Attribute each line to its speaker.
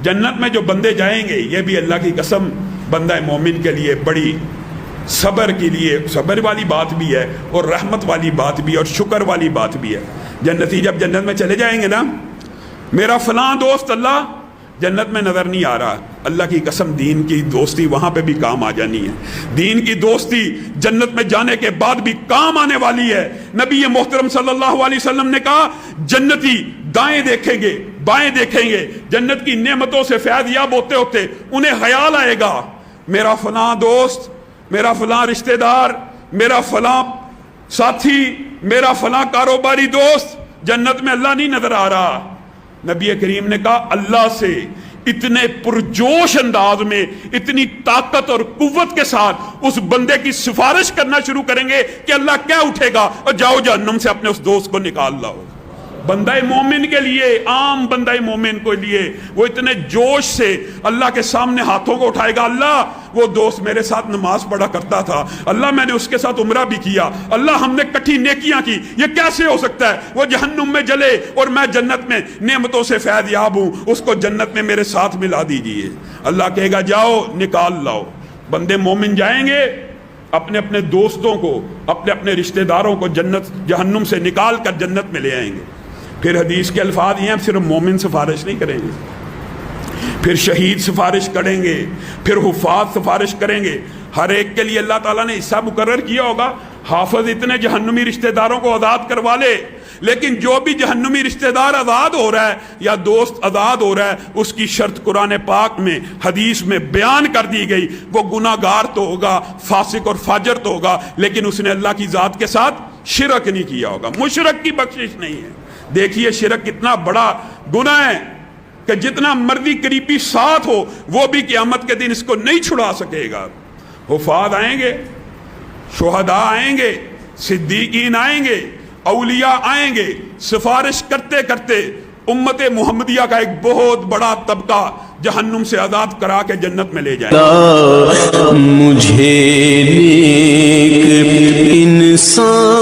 Speaker 1: جنت میں جو بندے جائیں گے یہ بھی اللہ کی قسم بندہ مومن کے لیے بڑی صبر کے لیے صبر والی بات بھی ہے اور رحمت والی بات بھی ہے اور شکر والی بات بھی ہے۔ جنتی جب جنت میں چلے جائیں گے نا، میرا فلاں دوست اللہ جنت میں نظر نہیں آ رہا، اللہ کی قسم دین کی دوستی وہاں پہ بھی کام آ جانی ہے۔ دین کی دوستی جنت میں جانے کے بعد بھی کام آنے والی ہے۔ نبی محترم صلی اللہ علیہ وسلم نے کہا جنتی دائیں دیکھیں گے بائیں دیکھیں گے، جنت کی نعمتوں سے فیض یاب ہوتے ہوتے انہیں خیال آئے گا میرا فلاں دوست، میرا فلاں رشتہ دار، میرا فلاں ساتھی، میرا فلاں کاروباری دوست جنت میں اللہ نہیں نظر آ رہا۔ نبی کریم نے کہا اللہ سے اتنے پرجوش انداز میں اتنی طاقت اور قوت کے ساتھ اس بندے کی سفارش کرنا شروع کریں گے کہ اللہ کیا اٹھے گا اور جاؤ جہنم سے اپنے اس دوست کو نکال لاؤ۔ بندہ مومن کے لیے، عام بندہ مومن کے لیے وہ اتنے جوش سے اللہ کے سامنے ہاتھوں کو اٹھائے گا، اللہ وہ دوست میرے ساتھ نماز پڑھا کرتا تھا، اللہ میں نے اس کے ساتھ عمرہ بھی کیا، اللہ ہم نے کٹھی نیکیاں کی، یہ کیسے ہو سکتا ہے وہ جہنم میں جلے اور میں جنت میں نعمتوں سے فیض یاب ہوں، اس کو جنت میں میرے ساتھ ملا دیجئے۔ اللہ کہے گا جاؤ نکال لاؤ۔ بندے مومن جائیں گے اپنے اپنے دوستوں کو، اپنے اپنے رشتہ داروں کو جہنم سے نکال کر جنت میں لے آئیں گے۔ پھر حدیث کے الفاظ یہ ہیں صرف مومن سفارش نہیں کریں گے، پھر شہید سفارش کریں گے، پھر حفاظ سفارش کریں گے۔ ہر ایک کے لیے اللہ تعالیٰ نے حصہ مقرر کیا ہوگا۔ حافظ اتنے جہنمی رشتہ داروں کو آزاد کروا لے، لیکن جو بھی جہنمی رشتہ دار آزاد ہو رہا ہے یا دوست آزاد ہو رہا ہے اس کی شرط قرآن پاک میں حدیث میں بیان کر دی گئی، وہ گناہ گار تو ہوگا، فاسق اور فاجر تو ہوگا، لیکن اس نے اللہ کی ذات کے ساتھ شرک نہیں کیا ہوگا۔ مشرک کی بخشش نہیں ہے۔ دیکھیے شرک کتنا بڑا گناہ ہے کہ جتنا مرضی قریبی ساتھ ہو وہ بھی قیامت کے دن اس کو نہیں چھڑا سکے گا۔ حفاظ آئیں گے، شہداء آئیں گے، صدیقین آئیں گے، اولیاء آئیں گے، سفارش کرتے کرتے امت محمدیہ کا ایک بہت بڑا طبقہ جہنم سے آزاد کرا کے جنت میں لے جائیں گے۔
Speaker 2: مجھے نیک انسان